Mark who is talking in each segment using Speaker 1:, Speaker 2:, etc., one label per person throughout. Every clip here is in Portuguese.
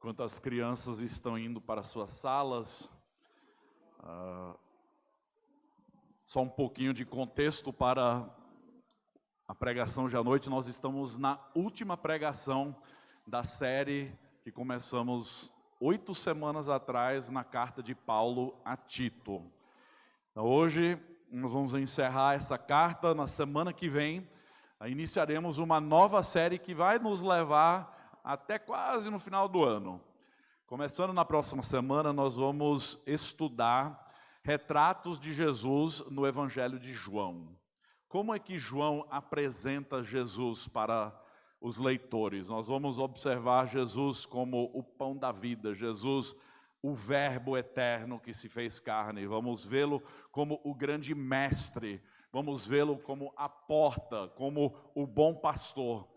Speaker 1: Enquanto as crianças estão indo para suas salas, só um pouquinho de contexto para a pregação de à noite. Nós estamos na última pregação da série que começamos 8 semanas atrás na carta de Paulo a Tito. Então, hoje nós vamos encerrar essa carta. Na semana que vem iniciaremos uma nova série que vai nos levar até quase no final do ano. Começando na próxima semana, nós vamos estudar retratos de Jesus no Evangelho de João. Como é que João apresenta Jesus para os leitores? Nós vamos observar Jesus como o pão da vida, Jesus, o Verbo eterno que se fez carne. Vamos vê-lo como o grande mestre, vamos vê-lo como a porta, como o bom pastor.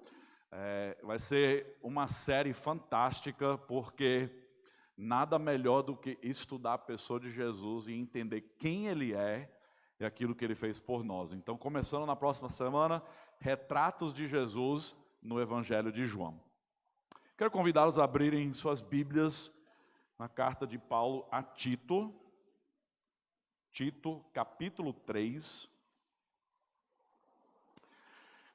Speaker 1: Vai ser uma série fantástica, porque nada melhor do que estudar a pessoa de Jesus e entender quem Ele é e aquilo que Ele fez por nós. Então, começando na próxima semana, retratos de Jesus no Evangelho de João. Quero convidá-los a abrirem suas Bíblias na carta de Paulo a Tito. Tito, capítulo 3.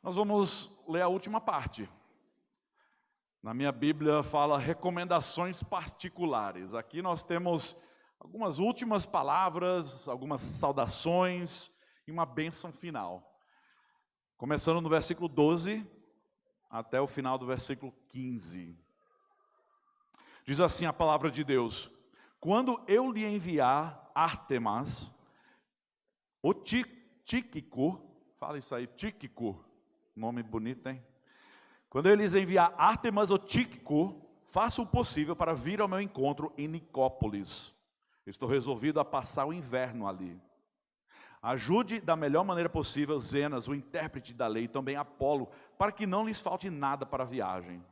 Speaker 1: Nós vamos ler a última parte. Na minha Bíblia fala recomendações particulares. Aqui nós temos algumas últimas palavras, algumas saudações e uma bênção final. Começando no versículo 12 até o final do versículo 15. Diz assim a palavra de Deus: quando eu lhe enviar Ártemas, o Tíquico, fala isso aí, Tíquico, nome bonito, hein? Quando eu lhes enviar Ártemas ou Tíquico, faça o possível para vir ao meu encontro em Nicópolis. Estou resolvido a passar o inverno ali. Ajude da melhor maneira possível Zenas, o intérprete da lei, e também Apolo, para que não lhes falte nada para a viagem.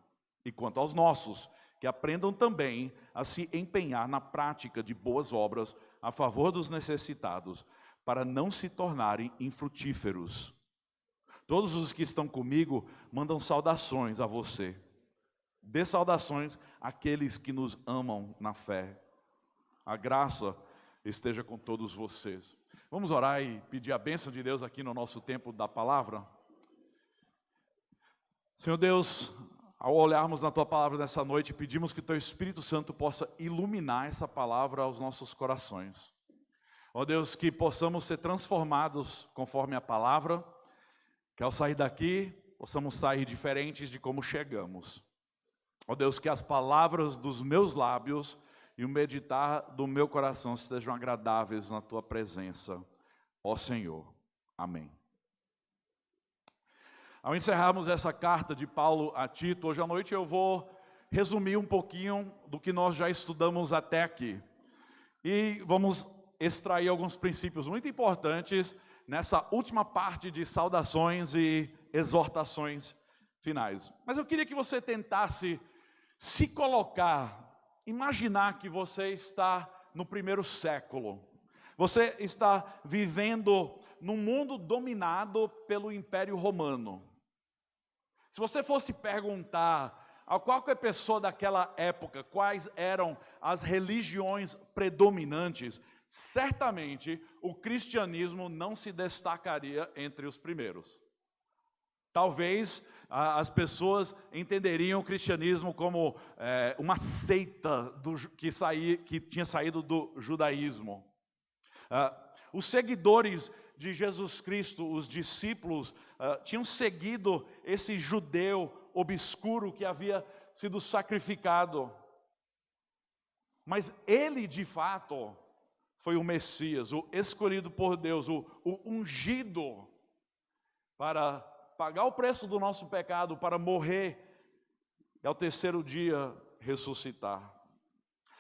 Speaker 1: E quanto aos nossos, que aprendam também a se empenhar na prática de boas obras a favor dos necessitados, para não se tornarem infrutíferos. Todos os que estão comigo mandam saudações a você. Dê saudações àqueles que nos amam na fé. A graça esteja com todos vocês. Vamos orar e pedir a bênção de Deus aqui no nosso tempo da palavra. Senhor Deus, ao olharmos na Tua palavra nessa noite, pedimos que Teu Espírito Santo possa iluminar essa palavra aos nossos corações. Ó Deus, que possamos ser transformados conforme a palavra, que ao sair daqui, possamos sair diferentes de como chegamos. Ó Deus, que as palavras dos meus lábios e o meditar do meu coração estejam agradáveis na Tua presença. Ó Senhor. Amém. Ao encerrarmos essa carta de Paulo a Tito, hoje à noite eu vou resumir um pouquinho do que nós já estudamos até aqui. E vamos extrair alguns princípios muito importantes nessa última parte de saudações e exortações finais. Mas eu queria que você tentasse se colocar, imaginar que você está no primeiro século. Você está vivendo num mundo dominado pelo Império Romano. Se você fosse perguntar a qualquer pessoa daquela época quais eram as religiões predominantes, certamente o cristianismo não se destacaria entre os primeiros. Talvez as pessoas entenderiam o cristianismo como uma seita que tinha saído do judaísmo. Os seguidores de Jesus Cristo, os discípulos, tinham seguido esse judeu obscuro que havia sido sacrificado. Mas ele, de fato, foi o Messias, o escolhido por Deus, o ungido para pagar o preço do nosso pecado, para morrer e ao terceiro dia ressuscitar.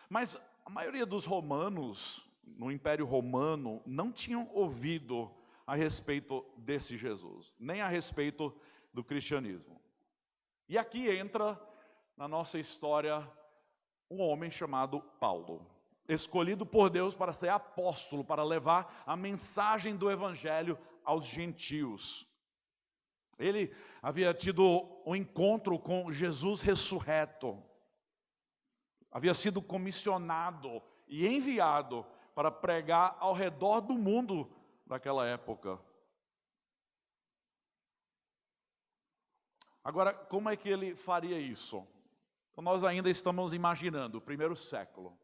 Speaker 1: Mas a maioria dos romanos, no Império Romano, não tinham ouvido a respeito desse Jesus, nem a respeito do cristianismo. E aqui entra na nossa história um homem chamado Paulo, escolhido por Deus para ser apóstolo, para levar a mensagem do Evangelho aos gentios. Ele havia tido um encontro com Jesus ressurreto. havia sido comissionado e enviado para pregar ao redor do mundo daquela época. Agora, como é que ele faria isso? Então, nós ainda estamos imaginando o primeiro século.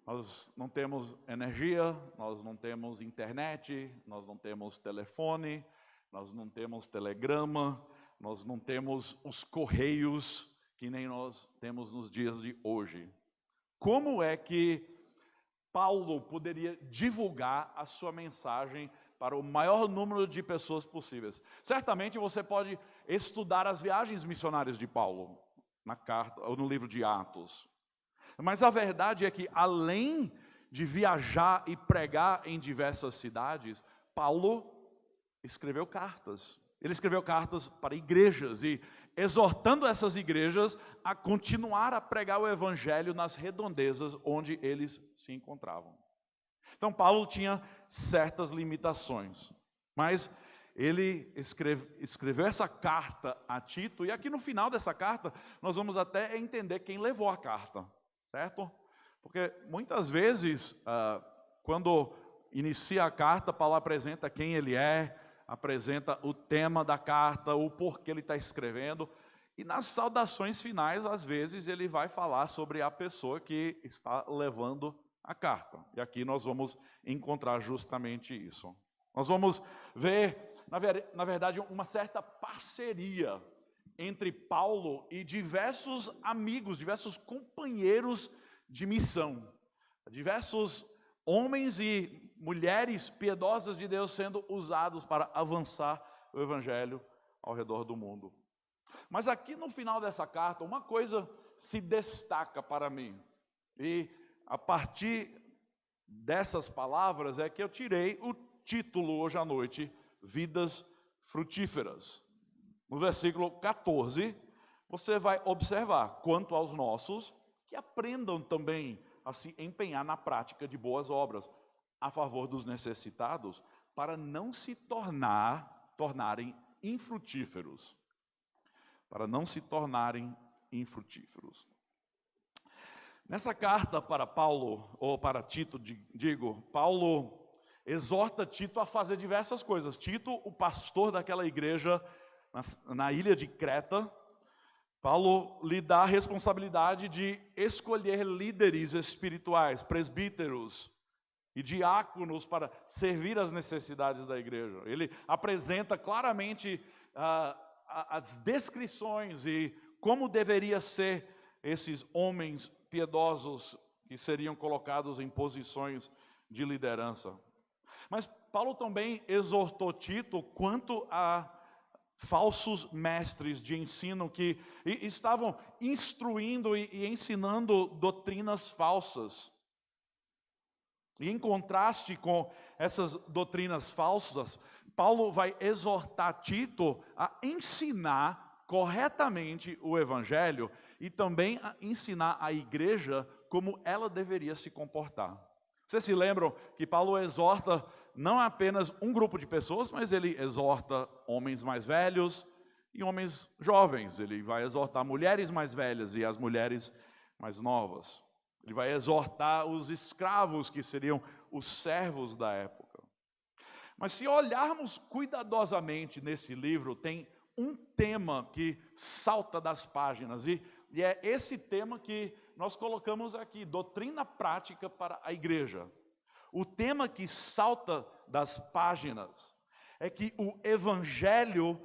Speaker 1: Nós não temos energia, nós não temos internet, nós não temos telefone, nós não temos telegrama, nós não temos os correios que nem nós temos nos dias de hoje. Como é que Paulo poderia divulgar a sua mensagem para o maior número de pessoas possíveis? Certamente você pode estudar as viagens missionárias de Paulo na carta ou no livro de Atos. Mas a verdade é que, além de viajar e pregar em diversas cidades, Paulo escreveu cartas. Ele escreveu cartas para igrejas e exortando essas igrejas a continuar a pregar o evangelho nas redondezas onde eles se encontravam. Então Paulo tinha certas limitações, mas ele escreveu essa carta a Tito, e aqui no final dessa carta nós vamos até entender quem levou a carta, certo? Porque muitas vezes, quando inicia a carta, Paulo apresenta quem ele é, apresenta o tema da carta, o porquê ele está escrevendo, e nas saudações finais, às vezes, ele vai falar sobre a pessoa que está levando a carta. E aqui nós vamos encontrar justamente isso. Nós vamos ver, na verdade, uma certa parceria entre Paulo e diversos amigos, diversos companheiros de missão, diversos homens e mulheres piedosas de Deus sendo usados para avançar o evangelho ao redor do mundo. Mas aqui no final dessa carta, uma coisa se destaca para mim, e a partir dessas palavras é que eu tirei o título hoje à noite, Vidas Frutíferas. No versículo 14, você vai observar, quanto aos nossos, que aprendam também a se empenhar na prática de boas obras, a favor dos necessitados, para não se tornarem infrutíferos. Para não se tornarem infrutíferos. Nessa carta para Paulo, ou para Tito, Paulo exorta Tito a fazer diversas coisas. Tito, o pastor daquela igreja na ilha de Creta, Paulo lhe dá a responsabilidade de escolher líderes espirituais, presbíteros e diáconos para servir as necessidades da igreja. Ele apresenta claramente as descrições e como deveria ser esses homens piedosos que seriam colocados em posições de liderança. Mas Paulo também exortou Tito quanto a falsos mestres de ensino que estavam instruindo e ensinando doutrinas falsas. E em contraste com essas doutrinas falsas, Paulo vai exortar Tito a ensinar corretamente o evangelho e também a ensinar a igreja como ela deveria se comportar. Vocês se lembram que Paulo exorta não apenas um grupo de pessoas, mas ele exorta homens mais velhos e homens jovens. Ele vai exortar mulheres mais velhas e as mulheres mais novas. Ele vai exortar os escravos, que seriam os servos da época. Mas se olharmos cuidadosamente nesse livro, tem um tema que salta das páginas, e é esse tema que nós colocamos aqui, doutrina prática para a igreja. O tema que salta das páginas é que o evangelho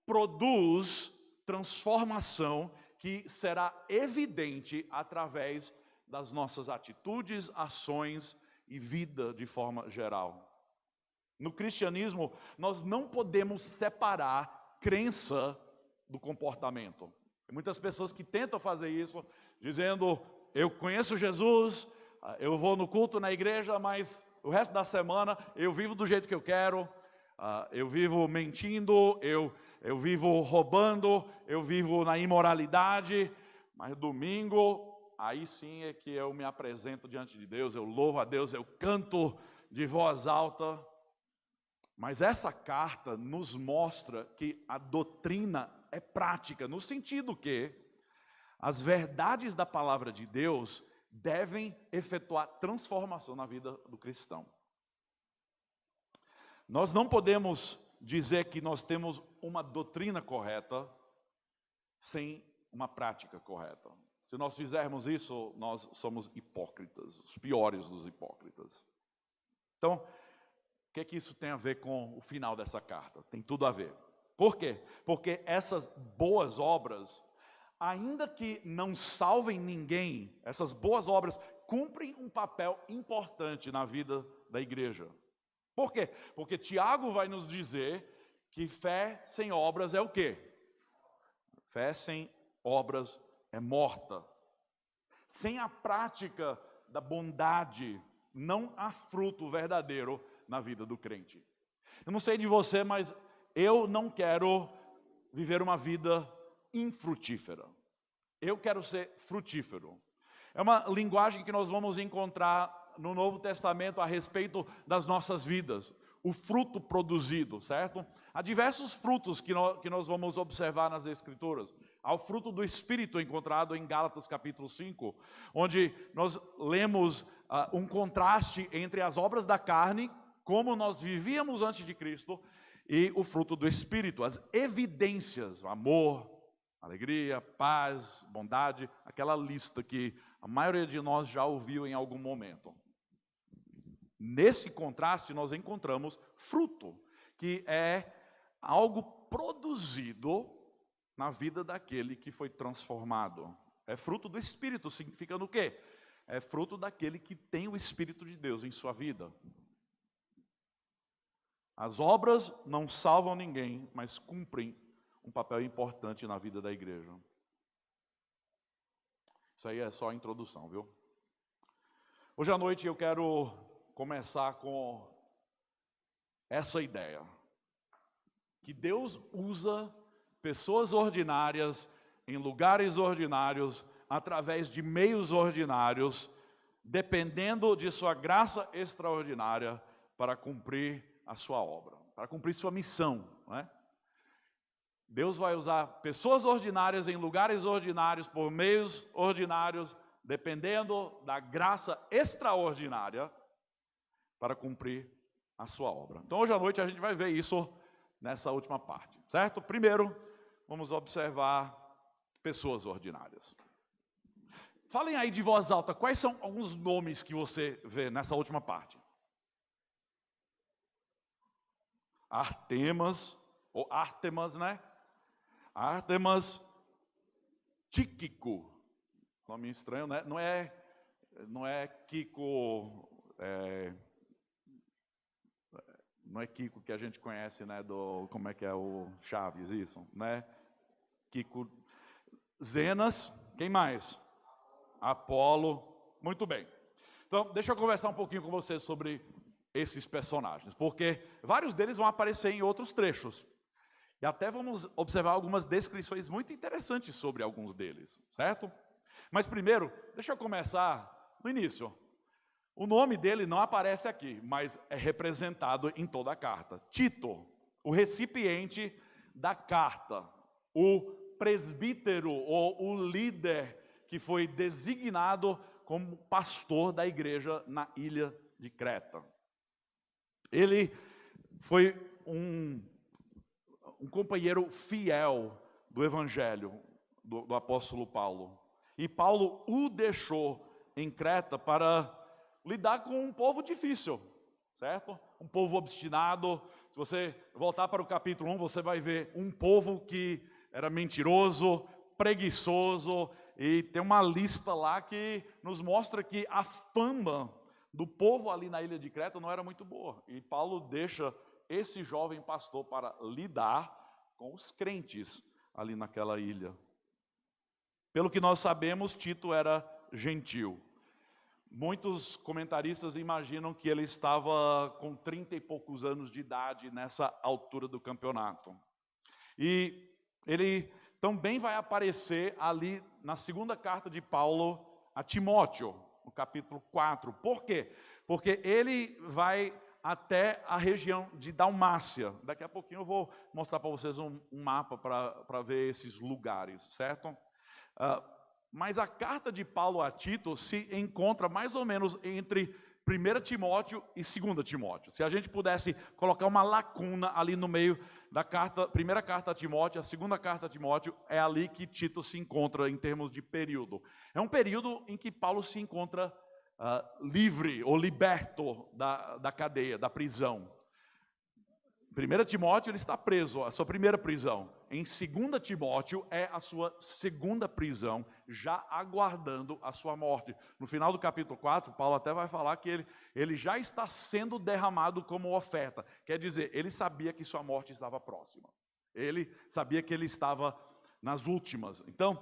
Speaker 1: produz transformação que será evidente através das nossas atitudes, ações e vida de forma geral. No cristianismo, nós não podemos separar crença do comportamento. Tem muitas pessoas que tentam fazer isso, dizendo, eu conheço Jesus, eu vou no culto na igreja, mas o resto da semana eu vivo do jeito que eu quero, eu vivo mentindo, eu vivo roubando, eu vivo na imoralidade, mas domingo, aí sim é que eu me apresento diante de Deus, eu louvo a Deus, eu canto de voz alta. Mas essa carta nos mostra que a doutrina é prática, no sentido que as verdades da palavra de Deus devem efetuar transformação na vida do cristão. Nós não podemos dizer que nós temos uma doutrina correta sem uma prática correta. Se nós fizermos isso, nós somos hipócritas, os piores dos hipócritas. Então, o que é que isso tem a ver com o final dessa carta? Tem tudo a ver. Por quê? Porque essas boas obras, ainda que não salvem ninguém, essas boas obras cumprem um papel importante na vida da igreja. Por quê? Porque Tiago vai nos dizer que fé sem obras é o quê? Fé sem obras é morta. Sem a prática da bondade, não há fruto verdadeiro na vida do crente. Eu não sei de você, mas eu não quero viver uma vida infrutífera. Eu quero ser frutífero. É uma linguagem que nós vamos encontrar no Novo Testamento a respeito das nossas vidas. O fruto produzido, certo? Há diversos frutos que nós vamos observar nas Escrituras. Há o fruto do Espírito encontrado em Gálatas capítulo 5, onde nós lemos um contraste entre as obras da carne, como nós vivíamos antes de Cristo, e o fruto do Espírito, as evidências, amor, alegria, paz, bondade, aquela lista que a maioria de nós já ouviu em algum momento. Nesse contraste nós encontramos fruto, que é algo produzido na vida daquele que foi transformado. É fruto do Espírito, significa no quê? É fruto daquele que tem o Espírito de Deus em sua vida. As obras não salvam ninguém, mas cumprem um papel importante na vida da igreja. Isso aí é só a introdução, viu? Hoje à noite eu quero começar com essa ideia. Que Deus usa pessoas ordinárias em lugares ordinários, através de meios ordinários, dependendo de sua graça extraordinária para cumprir a sua obra, para cumprir sua missão, não é? Deus vai usar pessoas ordinárias em lugares ordinários, por meios ordinários, dependendo da graça extraordinária para cumprir a sua obra. Então hoje à noite a gente vai ver isso nessa última parte, certo? Primeiro, vamos observar pessoas ordinárias. Falem aí de voz alta, quais são alguns nomes que você vê nessa última parte? Artemas, ou Ártemas, né? Ártemas, Tíquico, nome estranho, né? Não é Kiko, não é Kiko que a gente conhece, né? Como é que é o Chaves, isso, né? Kiko, Zenas, quem mais? Apolo, muito bem. Então, deixa eu conversar um pouquinho com vocês sobre esses personagens, porque vários deles vão aparecer em outros trechos. E até vamos observar algumas descrições muito interessantes sobre alguns deles, certo? Mas primeiro, deixa eu começar no início. O nome dele não aparece aqui, mas é representado em toda a carta. Tito, o recipiente da carta, o presbítero ou o líder que foi designado como pastor da igreja na ilha de Creta. Ele foi um companheiro fiel do evangelho do apóstolo Paulo. E Paulo o deixou em Creta para lidar com um povo difícil, certo? Um povo obstinado. Se você voltar para o capítulo 1, você vai ver um povo que era mentiroso, preguiçoso, e tem uma lista lá que nos mostra que a fama do povo ali na ilha de Creta não era muito boa. E Paulo deixa esse jovem pastor para lidar com os crentes ali naquela ilha. Pelo que nós sabemos, Tito era gentil. Muitos comentaristas imaginam que ele estava com 30 e poucos anos de idade nessa altura do campeonato. E ele também vai aparecer ali na segunda carta de Paulo a Timóteo, no capítulo 4. Por quê? Porque ele vai até a região de Dalmácia. Daqui a pouquinho eu vou mostrar para vocês um mapa para ver esses lugares, certo? Mas a carta de Paulo a Tito se encontra mais ou menos entre 1 Timóteo e 2 Timóteo. Se a gente pudesse colocar uma lacuna ali no meio da carta, primeira carta a Timóteo, a segunda carta a Timóteo, é ali que Tito se encontra em termos de período. É um período em que Paulo se encontra livre ou liberto da cadeia, da prisão. 1 Timóteo ele está preso, a sua primeira prisão. Em 2 Timóteo é a sua segunda prisão, já aguardando a sua morte. No final do capítulo 4, Paulo até vai falar que ele já está sendo derramado como oferta. Quer dizer, ele sabia que sua morte estava próxima. Ele sabia que ele estava nas últimas. Então,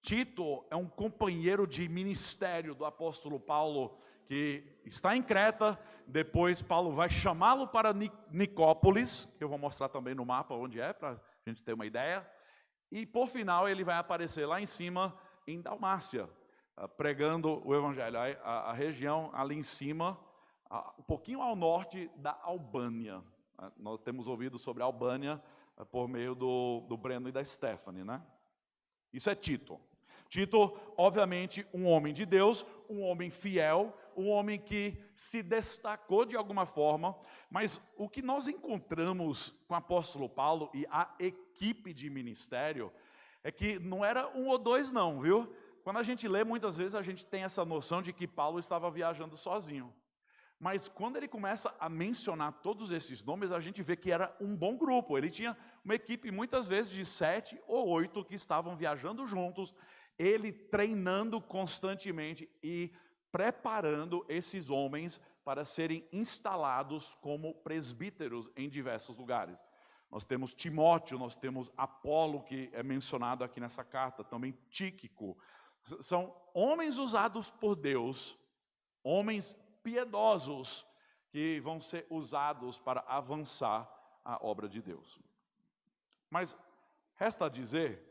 Speaker 1: Tito é um companheiro de ministério do apóstolo Paulo, que está em Creta. Depois Paulo vai chamá-lo para Nicópolis, que eu vou mostrar também no mapa onde é, para a gente ter uma ideia. E por final ele vai aparecer lá em cima, em Dalmácia, pregando o evangelho. A região ali em cima, um pouquinho ao norte da Albânia. Nós temos ouvido sobre a Albânia por meio do Breno e da Stephanie, né? Isso é Tito. Tito, obviamente, um homem de Deus, um homem fiel, um homem que se destacou de alguma forma, mas o que nós encontramos com o apóstolo Paulo e a equipe de ministério é que não era um ou dois não, viu? Quando a gente lê, muitas vezes a gente tem essa noção de que Paulo estava viajando sozinho. Mas quando ele começa a mencionar todos esses nomes, a gente vê que era um bom grupo. Ele tinha uma equipe muitas vezes de 7 ou 8 que estavam viajando juntos, ele treinando constantemente e preparando esses homens para serem instalados como presbíteros em diversos lugares. Nós temos Timóteo, nós temos Apolo, que é mencionado aqui nessa carta, também Tíquico. São homens usados por Deus, homens piedosos, que vão ser usados para avançar a obra de Deus. Mas resta dizer,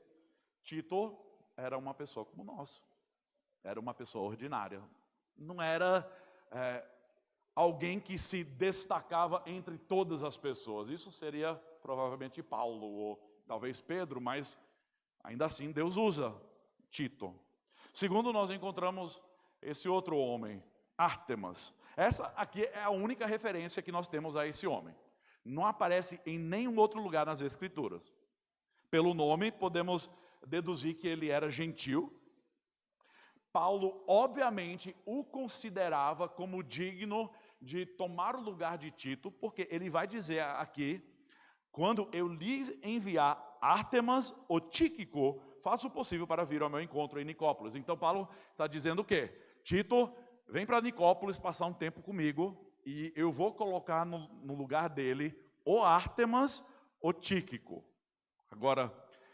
Speaker 1: Tito era uma pessoa como nós, era uma pessoa ordinária, não era alguém que se destacava entre todas as pessoas. Isso seria provavelmente Paulo ou talvez Pedro, mas ainda assim Deus usa Tito. Segundo, nós encontramos esse outro homem, Ártemas. Essa aqui é a única referência que nós temos a esse homem. Não aparece em nenhum outro lugar nas Escrituras. Pelo nome, podemos deduzir que ele era gentil. Paulo, obviamente, o considerava como digno de tomar o lugar de Tito, porque ele vai dizer aqui, quando eu lhe enviar Ártemas ou Tíquico, faça o possível para vir ao meu encontro em Nicópolis. Então Paulo está dizendo o quê? Tito, vem para Nicópolis passar um tempo comigo, e eu vou colocar no lugar dele ou Ártemas ou Tíquico. Agora,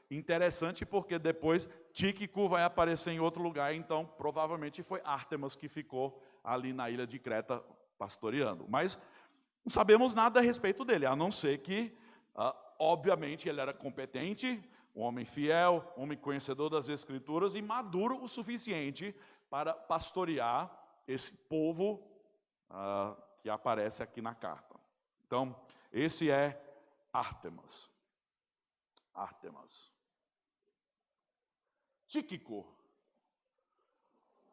Speaker 1: interessante porque depois Tíquico vai aparecer em outro lugar, então provavelmente foi Ártemas que ficou ali na ilha de Creta pastoreando. Mas não sabemos nada a respeito dele, a não ser que, obviamente, ele era competente, um homem fiel, um homem conhecedor das Escrituras e maduro o suficiente para pastorear esse povo que aparece aqui na carta. Então, esse é Ártemas. Ártemas. Tíquico.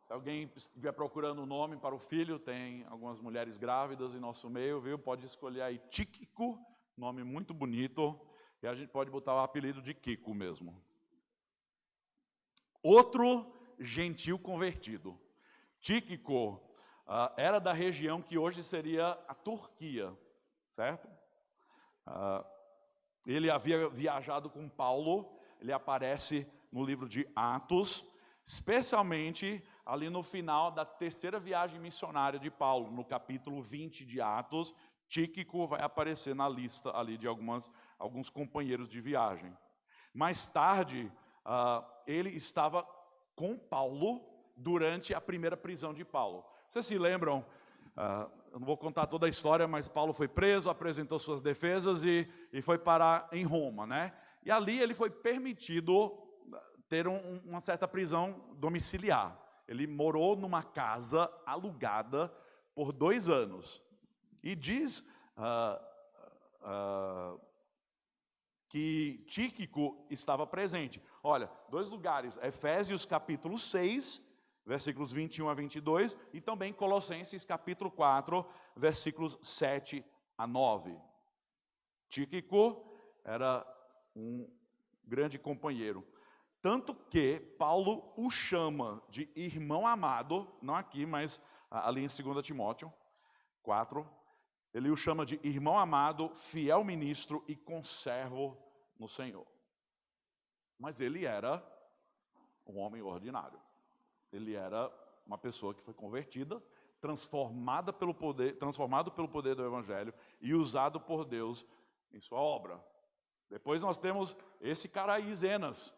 Speaker 1: Se alguém estiver procurando um nome para o filho, tem algumas mulheres grávidas em nosso meio, viu? Pode escolher aí Tíquico, nome muito bonito, e a gente pode botar o apelido de Kiko mesmo. Outro gentil convertido. Tíquico era da região que hoje seria a Turquia, certo? Ele havia viajado com Paulo, ele aparece no livro de Atos, especialmente ali no final da terceira viagem missionária de Paulo, no capítulo 20 de Atos, Tíquico vai aparecer na lista ali de alguns companheiros de viagem. Mais tarde, ele estava com Paulo durante a primeira prisão de Paulo. Vocês se lembram? Eu não vou contar toda a história, mas Paulo foi preso, apresentou suas defesas e foi parar em Roma, né? E ali ele foi permitido ter uma certa prisão domiciliar. Ele morou numa casa alugada por 2 anos. E diz que Tíquico estava presente. Olha, 2 lugares, Efésios capítulo 6, versículos 21 a 22, e também Colossenses capítulo 4, versículos 7 a 9. Tíquico era um grande companheiro. Tanto que Paulo o chama de irmão amado, não aqui, mas ali em 2 Timóteo 4, ele o chama de irmão amado, fiel ministro e conservo no Senhor. Mas ele era um homem ordinário. Ele era uma pessoa que foi convertida, transformado pelo poder do Evangelho e usado por Deus em sua obra. Depois nós temos esse cara aí, Zenas,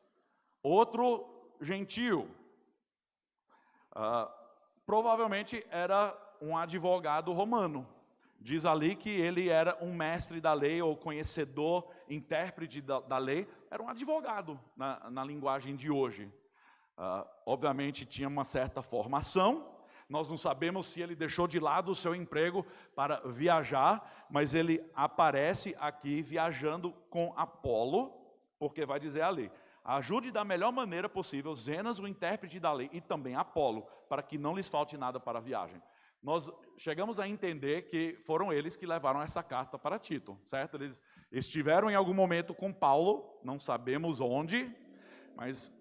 Speaker 1: outro gentio. Provavelmente era um advogado romano. Diz ali que ele era um mestre da lei, ou conhecedor, intérprete da lei. Era um advogado na linguagem de hoje. Obviamente tinha uma certa formação. Nós não sabemos se ele deixou de lado o seu emprego para viajar, mas ele aparece aqui viajando com Apolo, porque vai dizer ali: ajude da melhor maneira possível Zenas, o intérprete da lei, e também Apolo, para que não lhes falte nada para a viagem. Nós chegamos a entender que foram eles que levaram essa carta para Tito, certo? Eles estiveram em algum momento com Paulo, não sabemos onde, mas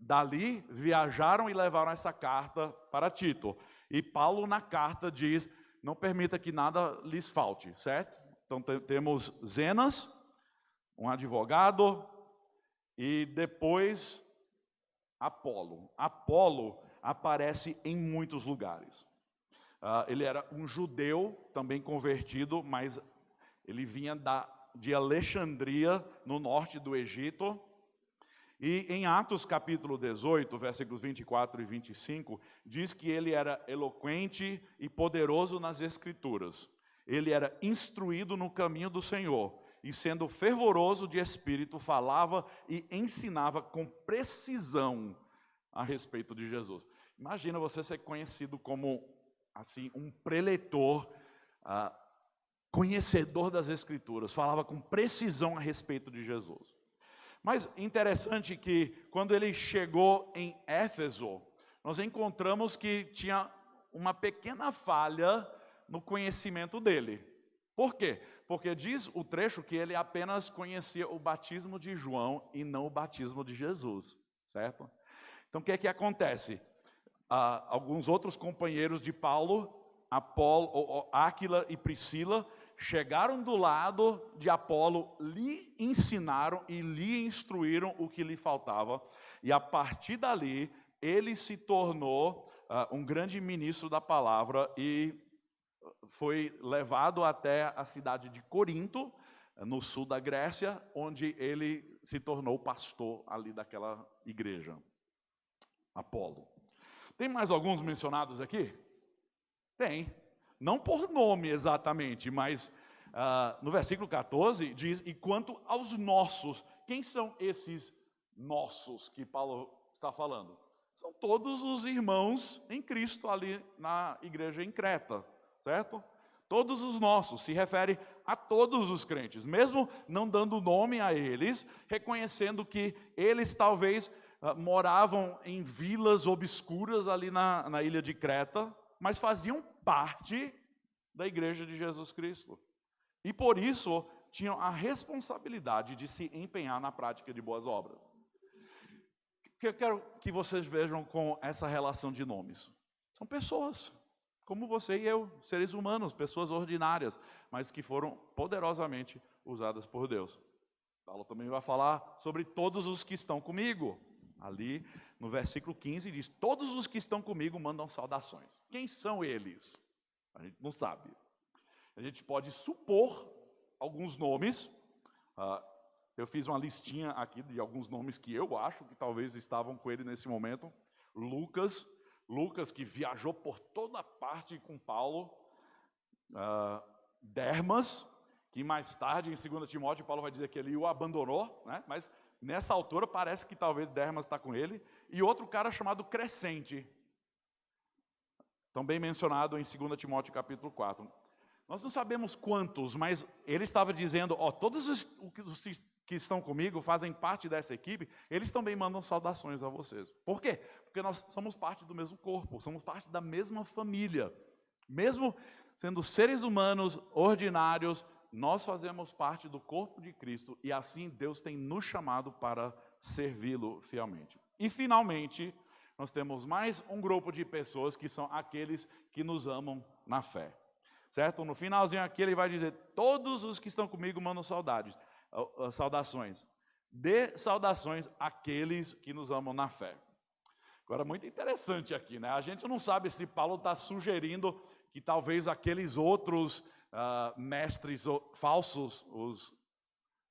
Speaker 1: dali viajaram e levaram essa carta para Tito. E Paulo na carta diz: não permita que nada lhes falte, certo? Então temos Zenas, um advogado, e depois Apolo. Apolo aparece em muitos lugares. Ele era um judeu também convertido, mas ele vinha de Alexandria, no norte do Egito. E em Atos capítulo 18, versículos 24 e 25, diz que ele era eloquente e poderoso nas Escrituras. Ele era instruído no caminho do Senhor, e sendo fervoroso de espírito, falava e ensinava com precisão a respeito de Jesus. Imagina você ser conhecido como assim, um preletor, conhecedor das Escrituras, falava com precisão a respeito de Jesus. Mas interessante que quando ele chegou em Éfeso, nós encontramos que tinha uma pequena falha no conhecimento dele. Por quê? Porque diz o trecho que ele apenas conhecia o batismo de João e não o batismo de Jesus, certo? Então o que é que acontece? Alguns outros companheiros de Paulo, Áquila e Priscila, chegaram do lado de Apolo, lhe ensinaram e lhe instruíram o que lhe faltava, e a partir dali ele se tornou um grande ministro da palavra e foi levado até a cidade de Corinto, no sul da Grécia, onde ele se tornou pastor ali daquela igreja. Apolo. Tem mais alguns mencionados aqui? Tem. Não por nome exatamente, mas no versículo 14 diz: e quanto aos nossos, quem são esses nossos que Paulo está falando? São todos os irmãos em Cristo ali na igreja em Creta, certo? Todos os nossos, se refere a todos os crentes, mesmo não dando nome a eles, reconhecendo que eles talvez moravam em vilas obscuras ali na ilha de Creta, mas faziam parte da igreja de Jesus Cristo. E por isso tinham a responsabilidade de se empenhar na prática de boas obras. O que eu quero que vocês vejam com essa relação de nomes? São pessoas, como você e eu, seres humanos, pessoas ordinárias, mas que foram poderosamente usadas por Deus. Paulo também vai falar sobre todos os que estão comigo. Ali no versículo 15 diz: todos os que estão comigo mandam saudações. Quem são eles? A gente não sabe. A gente pode supor alguns nomes. Eu fiz uma listinha aqui de alguns nomes que eu acho que talvez estavam com ele nesse momento. Lucas, que viajou por toda parte com Paulo. Dermas, que mais tarde em 2 Timóteo Paulo vai dizer que ele o abandonou, né? Mas nessa altura parece que talvez Dermas está com ele. E outro cara chamado Crescente, também mencionado em 2 Timóteo capítulo 4. Nós não sabemos quantos, mas ele estava dizendo, todos os que estão comigo, fazem parte dessa equipe, eles também mandam saudações a vocês. Por quê? Porque nós somos parte do mesmo corpo, somos parte da mesma família. Mesmo sendo seres humanos ordinários, nós fazemos parte do corpo de Cristo e assim Deus tem nos chamado para servi-lo fielmente. E finalmente, nós temos mais um grupo de pessoas que são aqueles que nos amam na fé. Certo? No finalzinho aqui ele vai dizer, todos os que estão comigo mandam saudações. Dê saudações àqueles que nos amam na fé. Agora, muito interessante aqui, né? A gente não sabe se Paulo está sugerindo que talvez aqueles outros mestres falsos, os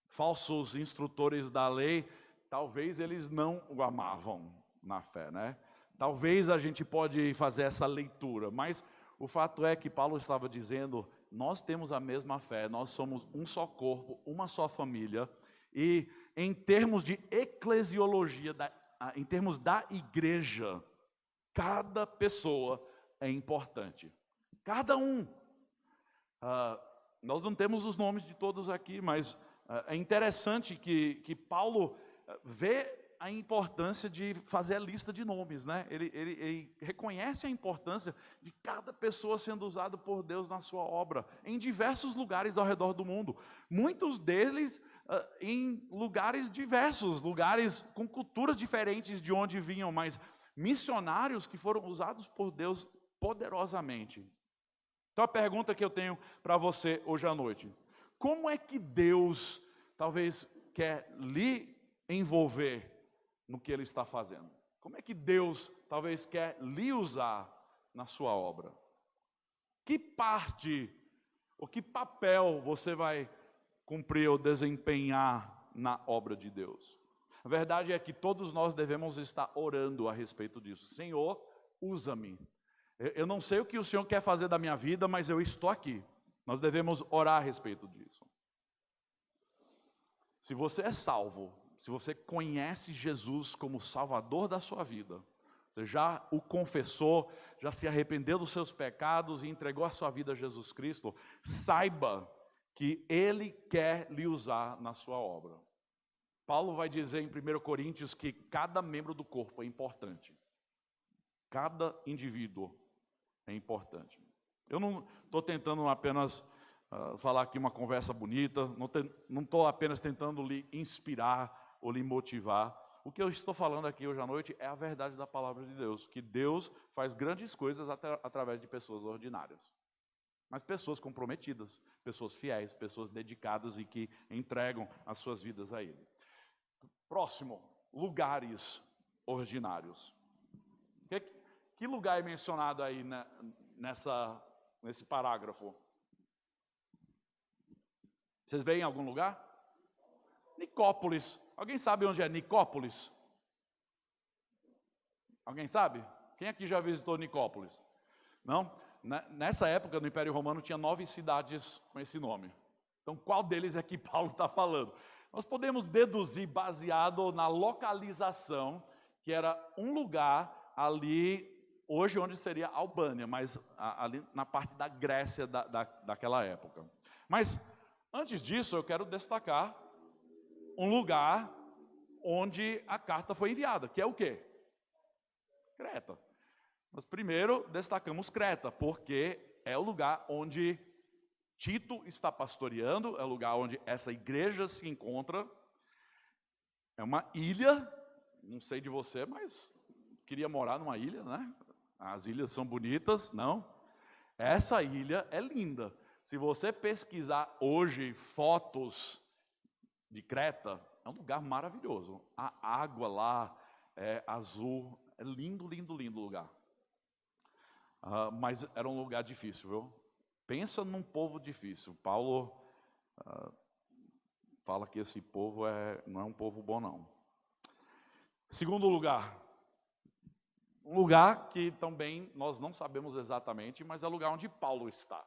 Speaker 1: falsos instrutores da lei, talvez eles não o amavam na fé, né? Talvez a gente pode fazer essa leitura, mas o fato é que Paulo estava dizendo, nós temos a mesma fé, nós somos um só corpo, uma só família, e em termos de eclesiologia, em termos da igreja, cada pessoa é importante. Cada um. Nós não temos os nomes de todos aqui, mas é interessante que Paulo vê a importância de fazer a lista de nomes, né? Ele reconhece a importância de cada pessoa sendo usada por Deus na sua obra, em diversos lugares ao redor do mundo. Muitos deles em lugares diversos, lugares com culturas diferentes de onde vinham, mas missionários que foram usados por Deus poderosamente. Então a pergunta que eu tenho para você hoje à noite, como é que Deus talvez quer lhe envolver no que Ele está fazendo? Como é que Deus talvez quer lhe usar na sua obra? Que parte, ou que papel você vai cumprir ou desempenhar na obra de Deus? A verdade é que todos nós devemos estar orando a respeito disso. Senhor, usa-me. Eu não sei o que o Senhor quer fazer da minha vida, mas eu estou aqui. Nós devemos orar a respeito disso. Se você é salvo, se você conhece Jesus como Salvador da sua vida, você já o confessou, já se arrependeu dos seus pecados e entregou a sua vida a Jesus Cristo, saiba que Ele quer lhe usar na sua obra. Paulo vai dizer em 1 Coríntios que cada membro do corpo é importante. Cada indivíduo é importante. Eu não estou tentando apenas falar aqui uma conversa bonita, não estou apenas tentando lhe inspirar ou lhe motivar. O que eu estou falando aqui hoje à noite é a verdade da palavra de Deus, que Deus faz grandes coisas através de pessoas ordinárias. Mas pessoas comprometidas, pessoas fiéis, pessoas dedicadas e que entregam as suas vidas a Ele. Próximo, lugares ordinários. Que lugar é mencionado aí nesse parágrafo? Vocês veem em algum lugar? Nicópolis. Alguém sabe onde é Nicópolis? Alguém sabe? Quem aqui já visitou Nicópolis? Não? Nessa época, no Império Romano, tinha 9 cidades com esse nome. Então, qual deles é que Paulo está falando? Nós podemos deduzir, baseado na localização, que era um lugar ali, hoje onde seria Albânia, mas ali na parte da Grécia daquela época. Mas, antes disso, eu quero destacar um lugar onde a carta foi enviada, que é o quê? Creta. Mas primeiro destacamos Creta, porque é o lugar onde Tito está pastoreando, é o lugar onde essa igreja se encontra. É uma ilha, não sei de você, mas queria morar numa ilha, né? As ilhas são bonitas, não? Essa ilha é linda. Se você pesquisar hoje fotos de Creta, é um lugar maravilhoso. A água lá é azul, é lindo, lindo, lindo lugar. Mas era um lugar difícil, viu? Pensa num povo difícil. Paulo fala que esse povo não é um povo bom, não. Segundo lugar, um lugar que também nós não sabemos exatamente, mas é o lugar onde Paulo está.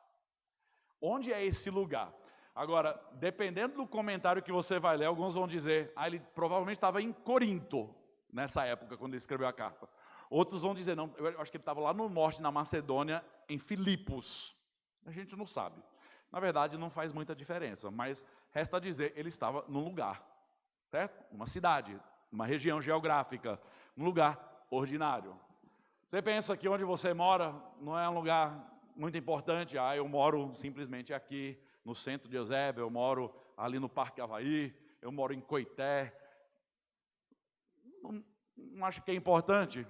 Speaker 1: Onde é esse lugar? Agora, dependendo do comentário que você vai ler, alguns vão dizer, ele provavelmente estava em Corinto, nessa época, quando ele escreveu a carta. Outros vão dizer, não, eu acho que ele estava lá no norte, na Macedônia, em Filipos. A gente não sabe. Na verdade, não faz muita diferença, mas resta dizer, ele estava num lugar, certo? Uma cidade, uma região geográfica, um lugar ordinário. Você pensa que onde você mora não é um lugar muito importante? Eu moro simplesmente aqui no centro de Eusébio, eu moro ali no Parque Avaí, eu moro em Coité. Não acho que é importante?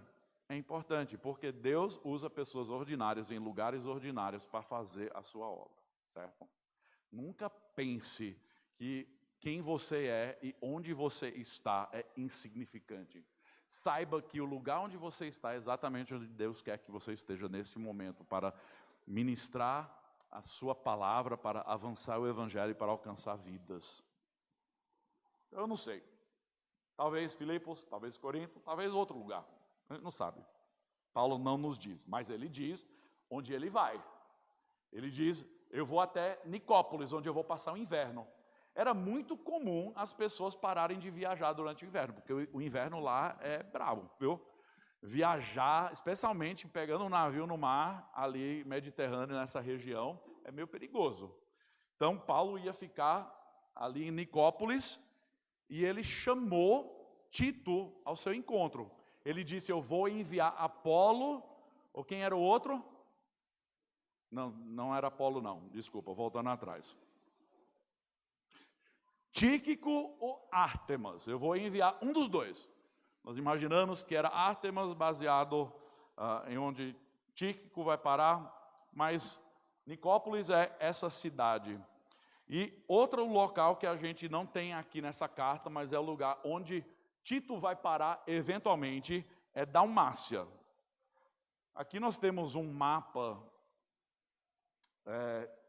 Speaker 1: É importante, porque Deus usa pessoas ordinárias em lugares ordinários para fazer a sua obra, certo? Nunca pense que quem você é e onde você está é insignificante. Saiba que o lugar onde você está é exatamente onde Deus quer que você esteja nesse momento, para ministrar a sua palavra, para avançar o evangelho e para alcançar vidas. Eu não sei. Talvez Filipos, talvez Corinto, talvez outro lugar. A gente não sabe. Paulo não nos diz, mas ele diz onde ele vai. Ele diz, eu vou até Nicópolis, onde eu vou passar o inverno. Era muito comum as pessoas pararem de viajar durante o inverno, porque o inverno lá é bravo, viu? Viajar, especialmente pegando um navio no mar, ali Mediterrâneo, nessa região, é meio perigoso. Então, Paulo ia ficar ali em Nicópolis e ele chamou Tito ao seu encontro. Ele disse, eu vou enviar Apolo, ou quem era o outro? Não era Apolo não, desculpa, voltando atrás. Tíquico ou Ártemas, eu vou enviar um dos dois. Nós imaginamos que era Ártemas, baseado em onde Tíquico vai parar, mas Nicópolis é essa cidade. E outro local que a gente não tem aqui nessa carta, mas é o lugar onde Tito vai parar eventualmente, é Dalmácia. Aqui nós temos um mapa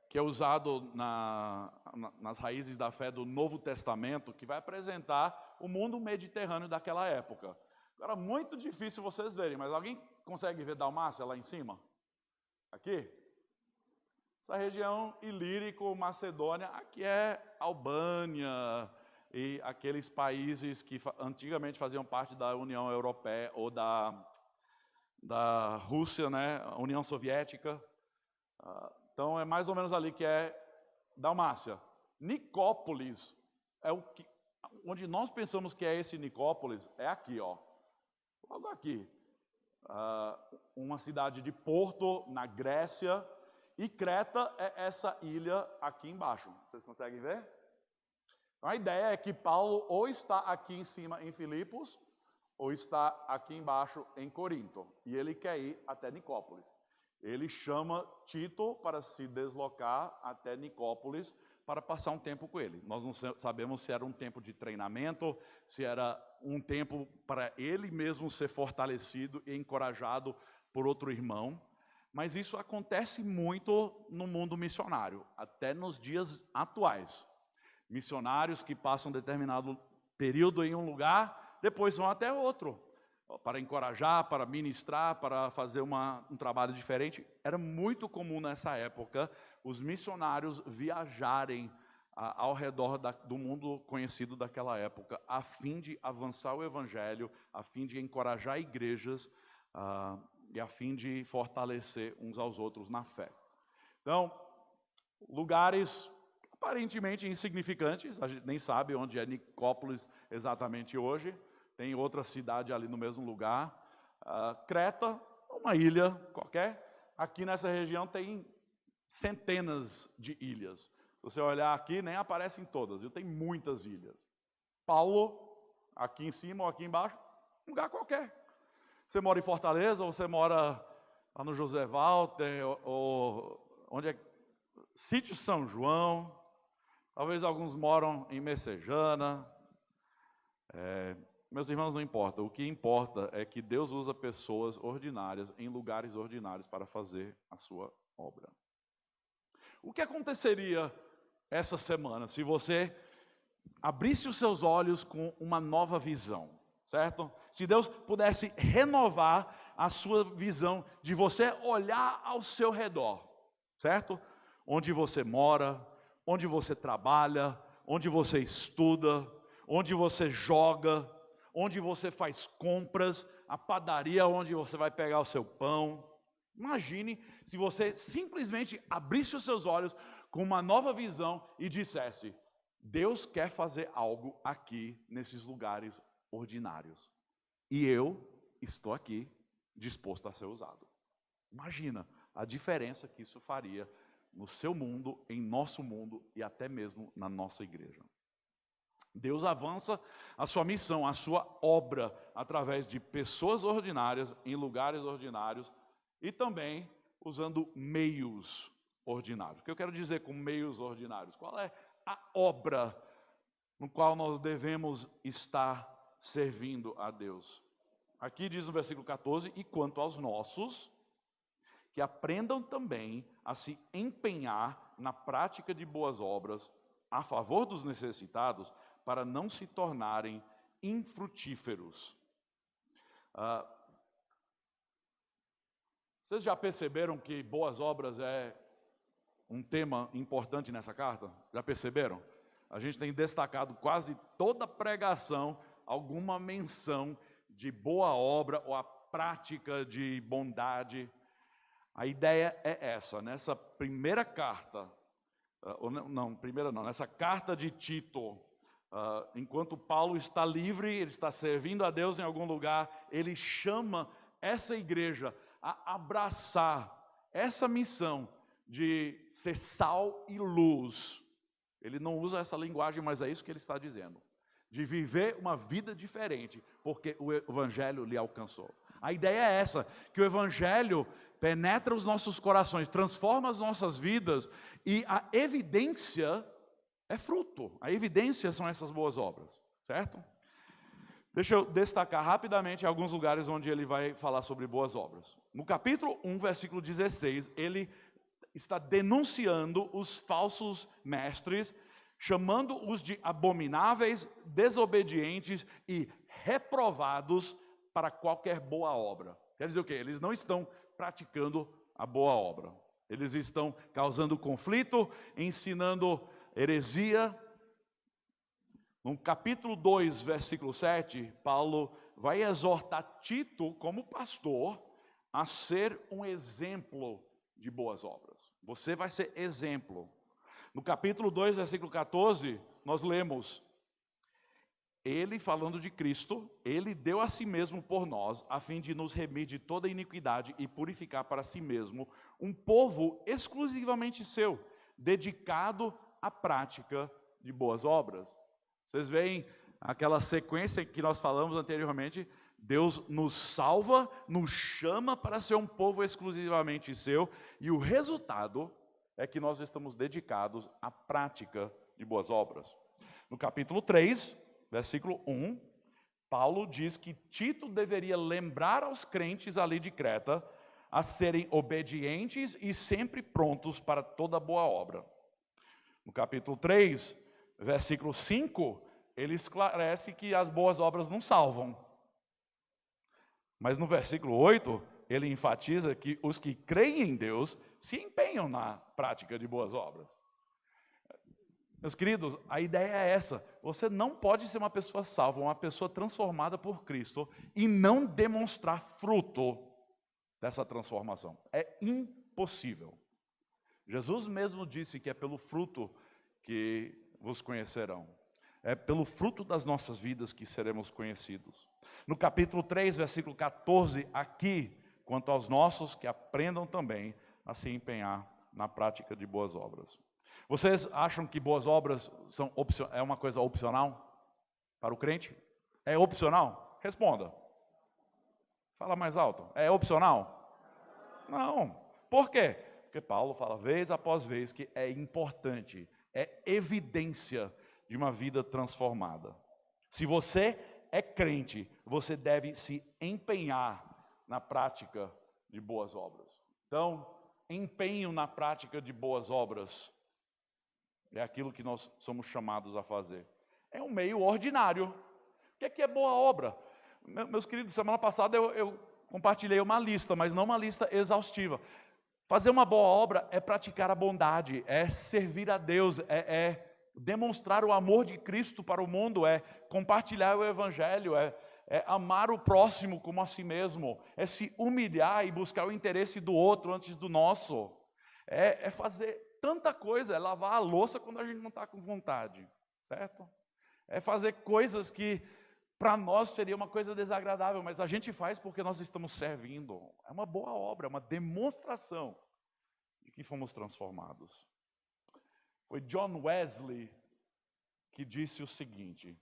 Speaker 1: que é usado nas raízes da fé do Novo Testamento, que vai apresentar o mundo mediterrâneo daquela época. Agora, muito difícil vocês verem, mas alguém consegue ver Dalmácia lá em cima? Aqui? Essa região ilírico-macedônia, aqui é Albânia e aqueles países que antigamente faziam parte da União Europeia ou da Rússia, né, União Soviética. Então é mais ou menos ali que é Dalmácia. Nicópolis é onde nós pensamos que é esse Nicópolis, é aqui, ó. Logo aqui. Uma cidade de Porto, na Grécia, e Creta é essa ilha aqui embaixo. Vocês conseguem ver? Então, a ideia é que Paulo ou está aqui em cima em Filipos, ou está aqui embaixo em Corinto. E ele quer ir até Nicópolis. Ele chama Tito para se deslocar até Nicópolis para passar um tempo com ele. Nós não sabemos se era um tempo de treinamento, se era um tempo para ele mesmo ser fortalecido e encorajado por outro irmão. Mas isso acontece muito no mundo missionário, até nos dias atuais. Missionários que passam determinado período em um lugar, depois vão até outro, para encorajar, para ministrar, para fazer um trabalho diferente. Era muito comum nessa época os missionários viajarem ao redor do mundo conhecido daquela época, a fim de avançar o evangelho, a fim de encorajar igrejas e a fim de fortalecer uns aos outros na fé. Então, lugares aparentemente insignificantes, a gente nem sabe onde é Nicópolis exatamente hoje. Tem outra cidade ali no mesmo lugar. Creta, uma ilha qualquer. Aqui nessa região tem centenas de ilhas. Se você olhar aqui, nem aparecem todas, viu? Tem muitas ilhas. Paulo, aqui em cima ou aqui embaixo, um lugar qualquer. Você mora em Fortaleza, ou você mora lá no José Walter, ou onde é? Sítio São João. Talvez alguns moram em Messejana. Meus irmãos, não importa. O que importa é que Deus usa pessoas ordinárias em lugares ordinários para fazer a sua obra. O que aconteceria essa semana se você abrisse os seus olhos com uma nova visão, certo? Se Deus pudesse renovar a sua visão de você olhar ao seu redor, certo? Onde você mora, onde você trabalha, onde você estuda, onde você joga, onde você faz compras, a padaria onde você vai pegar o seu pão. Imagine se você simplesmente abrisse os seus olhos com uma nova visão e dissesse: Deus quer fazer algo aqui nesses lugares ordinários. E eu estou aqui disposto a ser usado. Imagina a diferença que isso faria no seu mundo, em nosso mundo e até mesmo na nossa igreja. Deus avança a sua missão, a sua obra, através de pessoas ordinárias, em lugares ordinários e também usando meios ordinários. O que eu quero dizer com meios ordinários? Qual é a obra no qual nós devemos estar servindo a Deus? Aqui diz no versículo 14: e quanto aos nossos, que aprendam também a se empenhar na prática de boas obras, a favor dos necessitados, para não se tornarem infrutíferos. Vocês já perceberam que boas obras é um tema importante nessa carta? Já perceberam? A gente tem destacado quase toda pregação alguma menção de boa obra ou a prática de bondade. A ideia é essa, nessa primeira carta, nessa carta de Tito, enquanto Paulo está livre, ele está servindo a Deus em algum lugar, ele chama essa igreja a abraçar essa missão de ser sal e luz. Ele não usa essa linguagem, mas é isso que ele está dizendo. De viver uma vida diferente, porque o Evangelho lhe alcançou. A ideia é essa, que o Evangelho penetra os nossos corações, transforma as nossas vidas, e a evidência é fruto. A evidência são essas boas obras, certo? Deixa eu destacar rapidamente alguns lugares onde ele vai falar sobre boas obras. No capítulo 1, versículo 16, ele está denunciando os falsos mestres, chamando-os de abomináveis, desobedientes e reprovados para qualquer boa obra. Quer dizer o quê? Eles não estão praticando a boa obra. Eles estão causando conflito, ensinando heresia. No capítulo 2, versículo 7, Paulo vai exortar Tito, como pastor, a ser um exemplo de boas obras. Você vai ser exemplo. No capítulo 2, versículo 14, nós lemos: ele, falando de Cristo, ele deu a si mesmo por nós, a fim de nos remir de toda iniquidade e purificar para si mesmo um povo exclusivamente seu, dedicado à prática de boas obras. Vocês veem aquela sequência que nós falamos anteriormente: Deus nos salva, nos chama para ser um povo exclusivamente seu, e o resultado é que nós estamos dedicados à prática de boas obras. No capítulo 3, versículo 1, Paulo diz que Tito deveria lembrar aos crentes ali de Creta a serem obedientes e sempre prontos para toda boa obra. No capítulo 3, versículo 5, ele esclarece que as boas obras não salvam. Mas no versículo 8, ele enfatiza que os que creem em Deus se empenham na prática de boas obras. Meus queridos, a ideia é essa: você não pode ser uma pessoa salva, uma pessoa transformada por Cristo, e não demonstrar fruto dessa transformação. É impossível. Jesus mesmo disse que é pelo fruto que vos conhecerão. É pelo fruto das nossas vidas que seremos conhecidos. No capítulo 3, versículo 14, aqui, quanto aos nossos, que aprendam também a se empenhar na prática de boas obras. Vocês acham que boas obras é uma coisa opcional para o crente? É opcional? Responda. Fala mais alto. É opcional? Não. Por quê? Porque Paulo fala vez após vez que é importante, é evidência de uma vida transformada. Se você é crente, você deve se empenhar na prática de boas obras. Então, empenho na prática de boas obras é aquilo que nós somos chamados a fazer. É um meio ordinário. O que é boa obra? Meus queridos, semana passada eu compartilhei uma lista, mas não uma lista exaustiva. Fazer uma boa obra é praticar a bondade, é servir a Deus, é demonstrar o amor de Cristo para o mundo, é compartilhar o Evangelho, é é amar o próximo como a si mesmo, é se humilhar e buscar o interesse do outro antes do nosso, é fazer tanta coisa, é lavar a louça quando a gente não está com vontade, certo? É fazer coisas que para nós seria uma coisa desagradável, mas a gente faz porque nós estamos servindo. É uma boa obra, é uma demonstração de que fomos transformados. Foi John Wesley que disse o seguinte: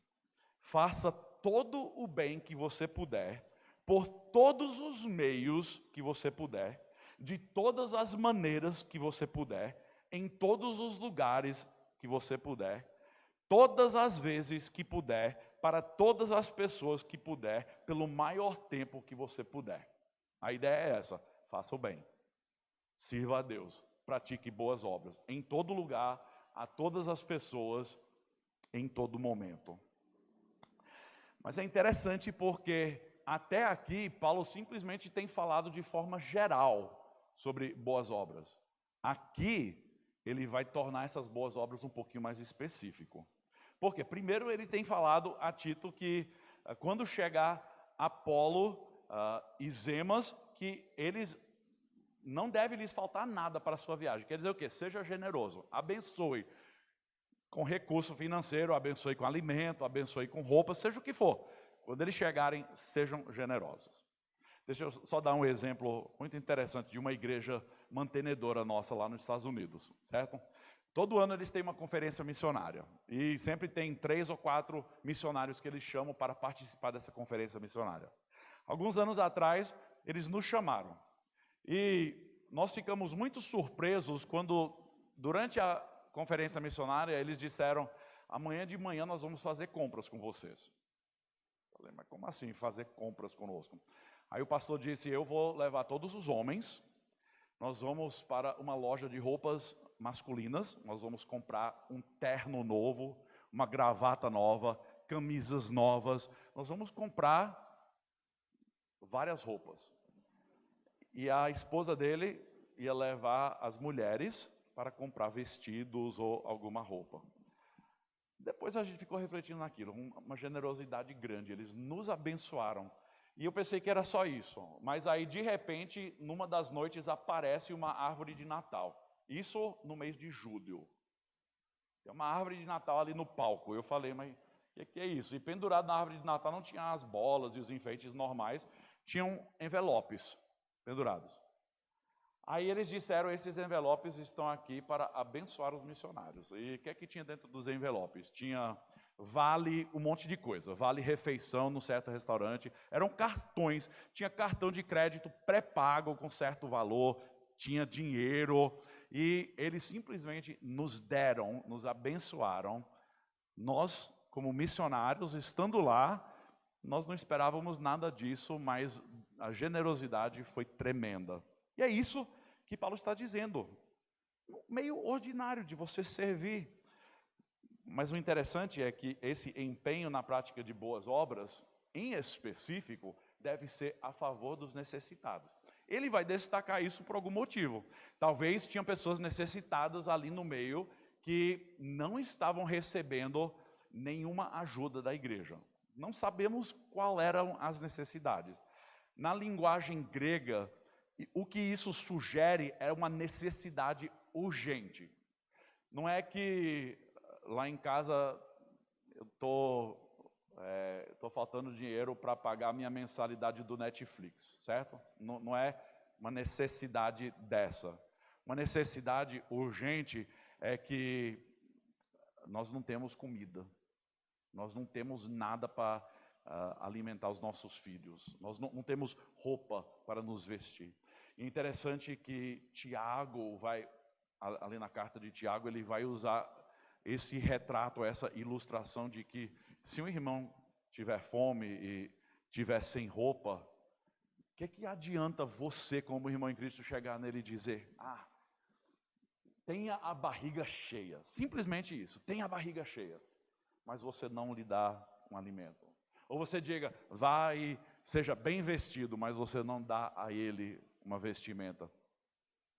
Speaker 1: faça todo o bem que você puder, por todos os meios que você puder, de todas as maneiras que você puder, em todos os lugares que você puder, todas as vezes que puder, para todas as pessoas que puder, pelo maior tempo que você puder. A ideia é essa: faça o bem, sirva a Deus, pratique boas obras, em todo lugar, a todas as pessoas, em todo momento. Mas é interessante porque até aqui Paulo simplesmente tem falado de forma geral sobre boas obras. Aqui ele vai tornar essas boas obras um pouquinho mais específico. Porque primeiro ele tem falado a Tito que quando chegar Apolo e Zemas, que eles não deve lhes faltar nada para a sua viagem. Quer dizer o quê? Seja generoso, abençoe com recurso financeiro, abençoe com alimento, abençoe com roupa, seja o que for. Quando eles chegarem, sejam generosos. Deixa eu só dar um exemplo muito interessante de uma igreja mantenedora nossa lá nos Estados Unidos, certo? Todo ano eles têm uma conferência missionária e sempre tem 3 ou 4 missionários que eles chamam para participar dessa conferência missionária. Alguns anos atrás, eles nos chamaram e nós ficamos muito surpresos quando, durante a conferência missionária, eles disseram: amanhã de manhã nós vamos fazer compras com vocês. Eu falei: mas como assim fazer compras conosco? Aí o pastor disse: eu vou levar todos os homens, nós vamos para uma loja de roupas masculinas, nós vamos comprar um terno novo, uma gravata nova, camisas novas, nós vamos comprar várias roupas. E a esposa dele ia levar as mulheres para comprar vestidos ou alguma roupa. Depois a gente ficou refletindo naquilo, uma generosidade grande, eles nos abençoaram. E eu pensei que era só isso, mas aí de repente, numa das noites aparece uma árvore de Natal. Isso no mês de julho. Tem uma árvore de Natal ali no palco. Eu falei: mas o que é isso? E pendurado na árvore de Natal não tinha as bolas e os enfeites normais, tinham envelopes pendurados. Aí eles disseram: esses envelopes estão aqui para abençoar os missionários. E o que é que tinha dentro dos envelopes? Tinha vale um monte de coisa, vale refeição num certo restaurante, eram cartões, tinha cartão de crédito pré-pago com certo valor, tinha dinheiro, e eles simplesmente nos deram, nos abençoaram. Nós, como missionários, estando lá, nós não esperávamos nada disso, mas a generosidade foi tremenda. E é isso que Paulo está dizendo, meio ordinário de você servir. Mas o interessante é que esse empenho na prática de boas obras, em específico, deve ser a favor dos necessitados. Ele vai destacar isso por algum motivo. Talvez tinham pessoas necessitadas ali no meio que não estavam recebendo nenhuma ajuda da igreja. Não sabemos qual eram as necessidades. Na linguagem grega, o que isso sugere é uma necessidade urgente. Não é que lá em casa eu tô faltando dinheiro para pagar a minha mensalidade do Netflix, certo? Não é uma necessidade dessa. Uma necessidade urgente é que nós não temos comida, nós não temos nada para alimentar os nossos filhos, nós não temos roupa para nos vestir. E é interessante que Tiago vai, ali na carta de Tiago, ele vai usar esse retrato, essa ilustração de que se um irmão tiver fome e tiver sem roupa, o que adianta você, como irmão em Cristo, chegar nele e dizer: tenha a barriga cheia, simplesmente isso, tenha a barriga cheia, mas você não lhe dá um alimento. Ou você diga: vá e seja bem vestido, mas você não dá a ele uma vestimenta.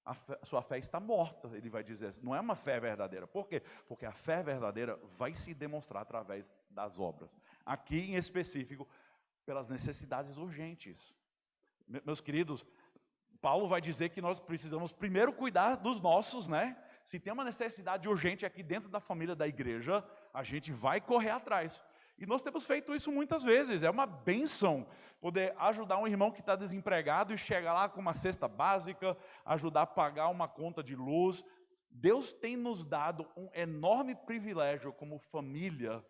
Speaker 1: A sua fé está morta, ele vai dizer. Não é uma fé verdadeira. Por quê? Porque a fé verdadeira vai se demonstrar através das obras. Aqui em específico, pelas necessidades urgentes. Meus queridos, Paulo vai dizer que nós precisamos primeiro cuidar dos nossos, né? Se tem uma necessidade urgente aqui dentro da família da igreja, a gente vai correr atrás. E nós temos feito isso muitas vezes. É uma bênção poder ajudar um irmão que está desempregado e chegar lá com uma cesta básica, ajudar a pagar uma conta de luz. Deus tem nos dado um enorme privilégio como família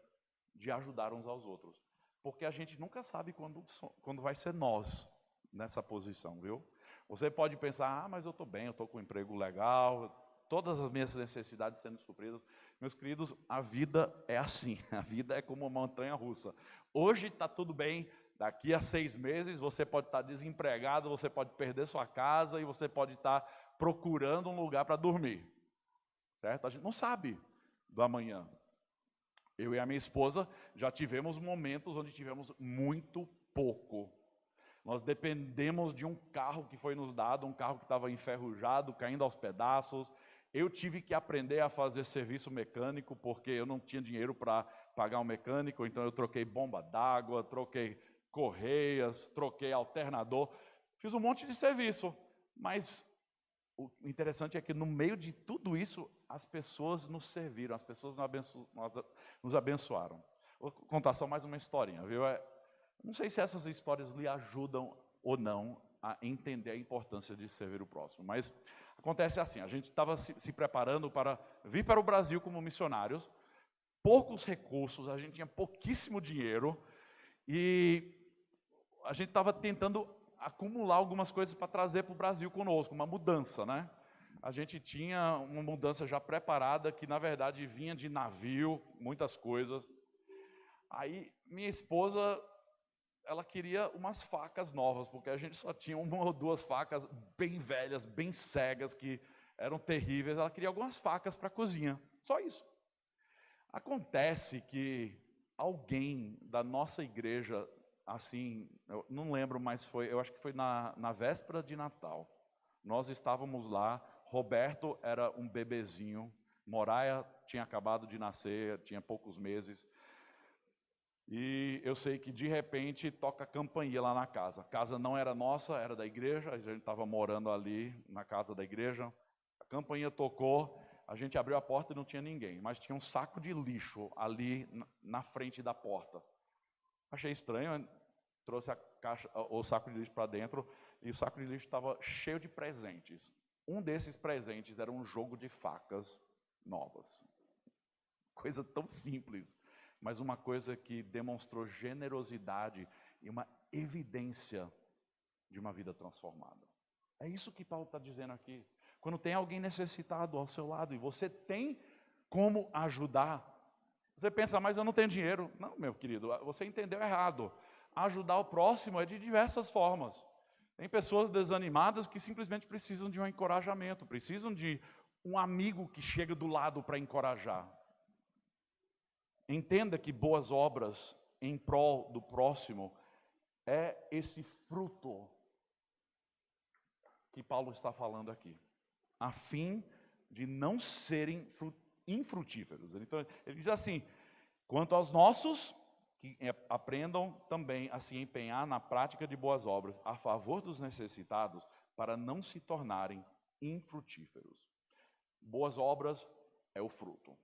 Speaker 1: de ajudar uns aos outros. Porque a gente nunca sabe quando vai ser nós nessa posição, viu? Você pode pensar, mas eu estou bem, eu estou com um emprego legal, todas as minhas necessidades sendo supridas. Meus queridos, a vida é assim, a vida é como uma montanha russa. Hoje está tudo bem, daqui a 6 meses você pode estar desempregado, você pode perder sua casa e você pode estar procurando um lugar para dormir. Certo? A gente não sabe do amanhã. Eu e a minha esposa já tivemos momentos onde tivemos muito pouco. Nós dependemos de um carro que foi nos dado, um carro que estava enferrujado, caindo aos pedaços. Eu tive que aprender a fazer serviço mecânico, porque eu não tinha dinheiro para pagar um mecânico, então eu troquei bomba d'água, troquei correias, troquei alternador, fiz um monte de serviço. Mas o interessante é que no meio de tudo isso, as pessoas nos serviram, as pessoas nos abençoaram. Vou contar só mais uma historinha, viu? Não sei se essas histórias lhe ajudam ou não a entender a importância de servir o próximo, mas acontece assim, a gente estava se preparando para vir para o Brasil como missionários, poucos recursos, a gente tinha pouquíssimo dinheiro, e a gente estava tentando acumular algumas coisas para trazer para o Brasil conosco, uma mudança, né? A gente tinha uma mudança já preparada, que na verdade vinha de navio, muitas coisas. Aí minha esposa, ela queria umas facas novas, porque a gente só tinha 1 ou 2 facas bem velhas, bem cegas, que eram terríveis. Ela queria algumas facas para a cozinha, só isso. Acontece que alguém da nossa igreja, assim, eu não lembro, mas eu acho que foi na véspera de Natal. Nós estávamos lá, Roberto era um bebezinho, Moraia tinha acabado de nascer, tinha poucos meses. E eu sei que de repente toca a campainha lá na casa. A casa não era nossa, era da igreja, a gente estava morando ali na casa da igreja. A campainha tocou, a gente abriu a porta e não tinha ninguém, mas tinha um saco de lixo ali na frente da porta. Achei estranho, trouxe o saco de lixo para dentro e o saco de lixo estava cheio de presentes. Um desses presentes era um jogo de facas novas. Coisa tão simples, mas uma coisa que demonstrou generosidade e uma evidência de uma vida transformada. É isso que Paulo está dizendo aqui. Quando tem alguém necessitado ao seu lado e você tem como ajudar, você pensa, mas eu não tenho dinheiro. Não, meu querido, você entendeu errado. Ajudar o próximo é de diversas formas. Tem pessoas desanimadas que simplesmente precisam de um encorajamento, precisam de um amigo que chega do lado para encorajar. Entenda que boas obras em prol do próximo é esse fruto que Paulo está falando aqui, a fim de não serem infrutíferos. Então, ele diz assim, quanto aos nossos, que aprendam também a se empenhar na prática de boas obras, a favor dos necessitados, para não se tornarem infrutíferos. Boas obras é o fruto.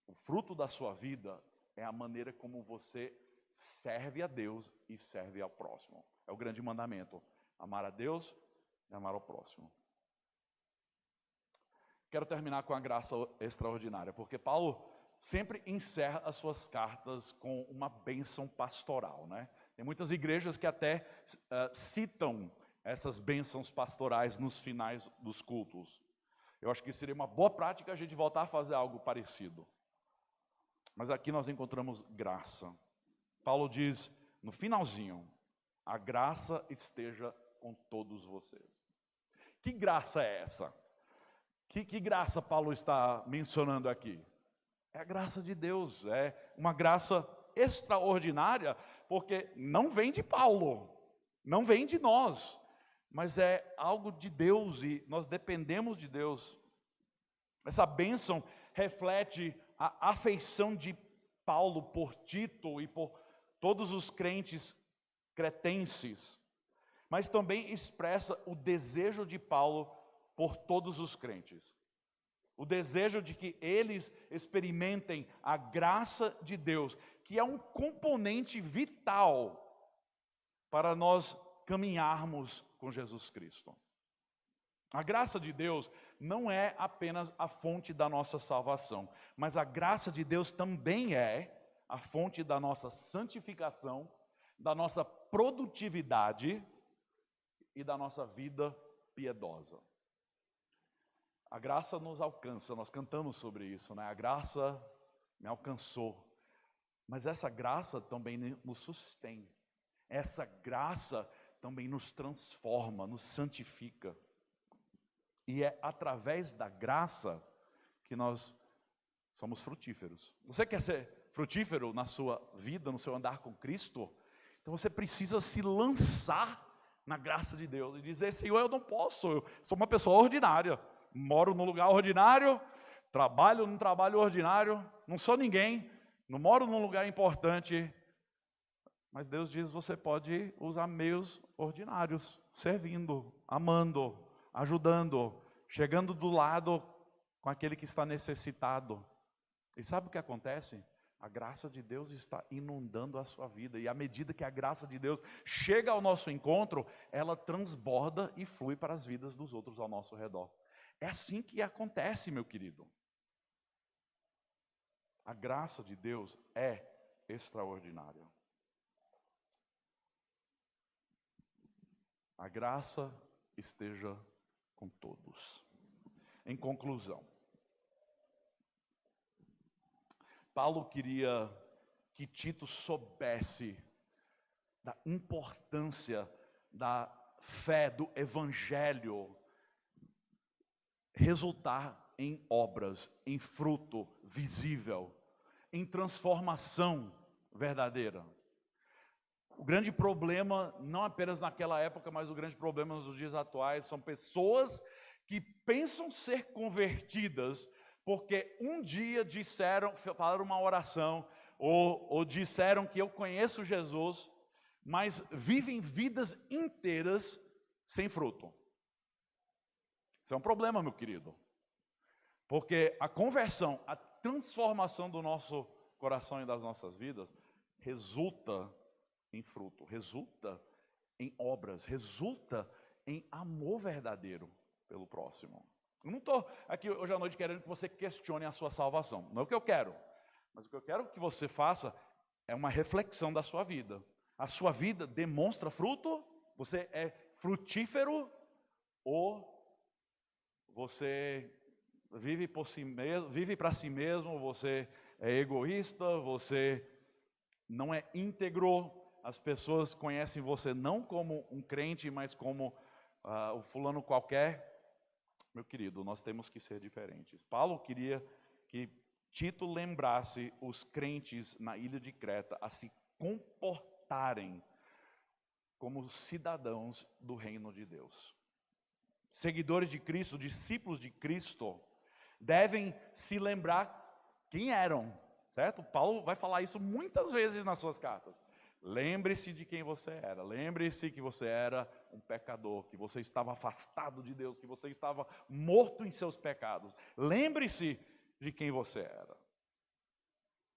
Speaker 1: O fruto da sua vida é a maneira como você serve a Deus e serve ao próximo. É o grande mandamento. Amar a Deus e amar ao próximo. Quero terminar com a graça extraordinária, porque Paulo sempre encerra as suas cartas com uma bênção pastoral, né? Tem muitas igrejas que até citam essas bênçãos pastorais nos finais dos cultos. Eu acho que seria uma boa prática a gente voltar a fazer algo parecido. Mas aqui nós encontramos graça. Paulo diz, no finalzinho, a graça esteja com todos vocês. Que graça é essa? Que graça Paulo está mencionando aqui? É a graça de Deus, é uma graça extraordinária, porque não vem de Paulo, não vem de nós, mas é algo de Deus e nós dependemos de Deus. Essa bênção reflete a afeição de Paulo por Tito e por todos os crentes cretenses, mas também expressa o desejo de Paulo por todos os crentes. O desejo de que eles experimentem a graça de Deus, que é um componente vital para nós caminharmos com Jesus Cristo. A graça de Deus não é apenas a fonte da nossa salvação, mas a graça de Deus também é a fonte da nossa santificação, da nossa produtividade e da nossa vida piedosa. A graça nos alcança, nós cantamos sobre isso, né? A graça me alcançou, mas essa graça também nos sustém, essa graça também nos transforma, nos santifica. E é através da graça que nós somos frutíferos. Você quer ser frutífero na sua vida, no seu andar com Cristo? Então você precisa se lançar na graça de Deus e dizer: Senhor, eu não posso, eu sou uma pessoa ordinária, moro num lugar ordinário, trabalho num trabalho ordinário, não sou ninguém, não moro num lugar importante. Mas Deus diz: você pode usar meios ordinários, servindo, amando, ajudando, chegando do lado com aquele que está necessitado. E sabe o que acontece? A graça de Deus está inundando a sua vida, e à medida que a graça de Deus chega ao nosso encontro, ela transborda e flui para as vidas dos outros ao nosso redor. É assim que acontece, meu querido. A graça de Deus é extraordinária. A graça esteja com todos. Em conclusão, Paulo queria que Tito soubesse da importância da fé, do evangelho, resultar em obras, em fruto visível, em transformação verdadeira. O grande problema, não apenas naquela época, mas o grande problema nos dias atuais, são pessoas que pensam ser convertidas porque um dia falaram uma oração, ou disseram que eu conheço Jesus, mas vivem vidas inteiras sem fruto. Isso é um problema, meu querido, porque a conversão, a transformação do nosso coração e das nossas vidas resulta em fruto, resulta em obras, resulta em amor verdadeiro pelo próximo. Eu não estou aqui hoje à noite querendo que você questione a sua salvação, não é o que eu quero, mas o que eu quero que você faça é uma reflexão da sua vida. A sua vida demonstra fruto? Você é frutífero? Ou você vive por si mesmo, vive para si mesmo, você é egoísta, você não é íntegro? As pessoas conhecem você não como um crente, mas como o fulano qualquer. Meu querido, nós temos que ser diferentes. Paulo queria que Tito lembrasse os crentes na ilha de Creta a se comportarem como cidadãos do reino de Deus. Seguidores de Cristo, discípulos de Cristo, devem se lembrar quem eram, certo? Paulo vai falar isso muitas vezes nas suas cartas. Lembre-se de quem você era, lembre-se que você era um pecador, que você estava afastado de Deus, que você estava morto em seus pecados. Lembre-se de quem você era.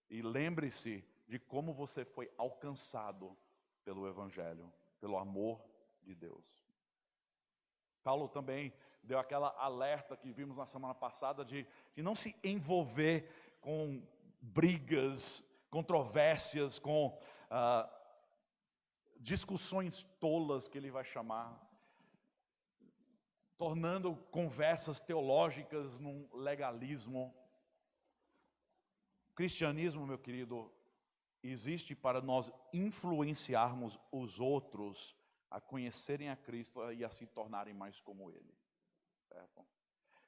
Speaker 1: E lembre-se de como você foi alcançado pelo Evangelho, pelo amor de Deus. Paulo também deu aquela alerta que vimos na semana passada de não se envolver com brigas, controvérsias, com discussões tolas, que ele vai chamar, tornando conversas teológicas num legalismo. O cristianismo, meu querido, existe para nós influenciarmos os outros a conhecerem a Cristo e a se tornarem mais como Ele, certo?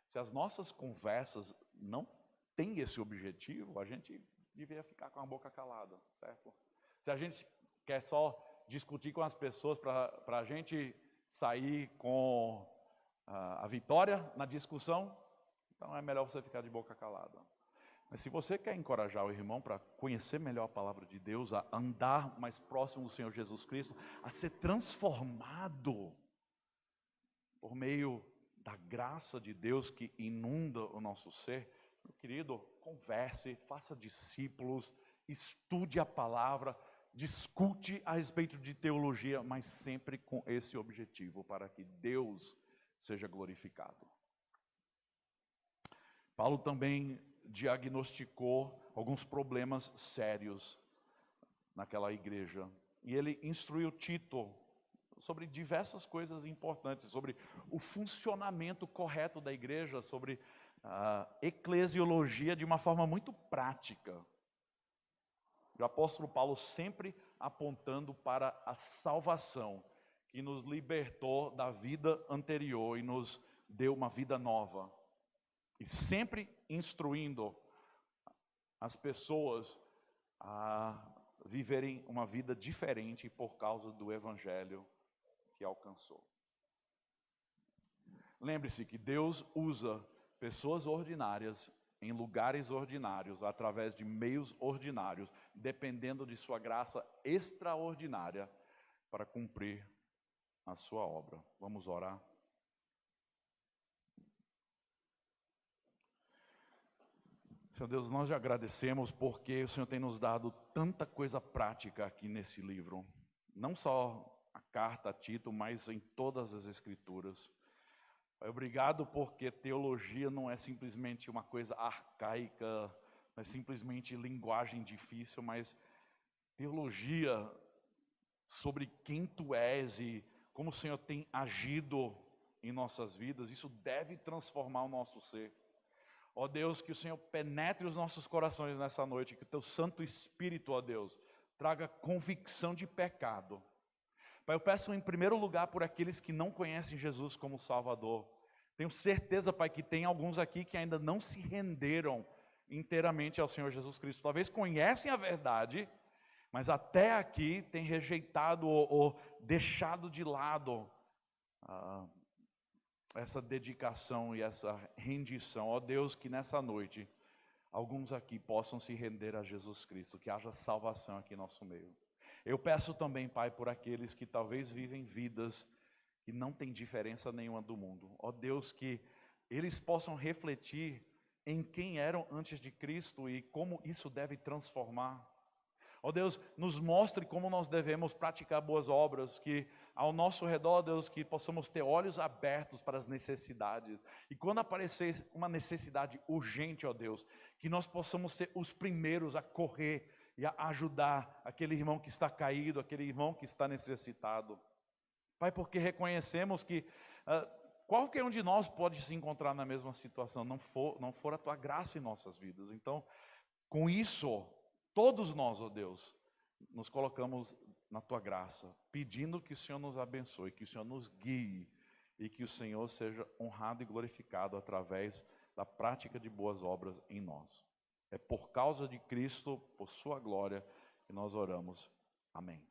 Speaker 1: Se as nossas conversas não têm esse objetivo, a gente deveria ficar com a boca calada, certo? Se a gente quer só discutir com as pessoas para a gente sair com a vitória na discussão, então é melhor você ficar de boca calada. Mas se você quer encorajar o irmão para conhecer melhor a palavra de Deus, a andar mais próximo do Senhor Jesus Cristo, a ser transformado por meio da graça de Deus que inunda o nosso ser, meu querido, converse, faça discípulos, estude a palavra, discute a respeito de teologia, mas sempre com esse objetivo, para que Deus seja glorificado. Paulo também diagnosticou alguns problemas sérios naquela igreja. E ele instruiu Tito sobre diversas coisas importantes, sobre o funcionamento correto da igreja, sobre a eclesiologia de uma forma muito prática. O apóstolo Paulo sempre apontando para a salvação, que nos libertou da vida anterior e nos deu uma vida nova. E sempre instruindo as pessoas a viverem uma vida diferente por causa do evangelho que alcançou. Lembre-se que Deus usa pessoas ordinárias em lugares ordinários, através de meios ordinários, dependendo de sua graça extraordinária para cumprir a sua obra. Vamos orar. Senhor Deus, nós já agradecemos porque o Senhor tem nos dado tanta coisa prática aqui nesse livro. Não só a carta a Tito, mas em todas as escrituras. Obrigado porque teologia não é simplesmente uma coisa arcaica, não é simplesmente linguagem difícil, mas teologia sobre quem Tu és e como o Senhor tem agido em nossas vidas, isso deve transformar o nosso ser. Ó Deus, que o Senhor penetre os nossos corações nessa noite, que o Teu Santo Espírito, ó Deus, traga convicção de pecado. Pai, eu peço em primeiro lugar por aqueles que não conhecem Jesus como Salvador. Tenho certeza, Pai, que tem alguns aqui que ainda não se renderam inteiramente ao Senhor Jesus Cristo. Talvez conhecem a verdade, mas até aqui têm rejeitado ou deixado de lado essa dedicação e essa rendição. Ó Deus, que nessa noite alguns aqui possam se render a Jesus Cristo, que haja salvação aqui em nosso meio. Eu peço também, Pai, por aqueles que talvez vivem vidas que não têm diferença nenhuma do mundo. Ó Deus, que eles possam refletir em quem eram antes de Cristo e como isso deve transformar. Ó Deus, nos mostre como nós devemos praticar boas obras, que ao nosso redor, Deus, que possamos ter olhos abertos para as necessidades. E quando aparecer uma necessidade urgente, ó Deus, que nós possamos ser os primeiros a correr e a ajudar aquele irmão que está caído, aquele irmão que está necessitado. Pai, porque reconhecemos que qualquer um de nós pode se encontrar na mesma situação, não for a Tua graça em nossas vidas. Então, com isso, todos nós, ó Deus, nos colocamos na Tua graça, pedindo que o Senhor nos abençoe, que o Senhor nos guie e que o Senhor seja honrado e glorificado através da prática de boas obras em nós. É por causa de Cristo, por Sua glória, que nós oramos. Amém.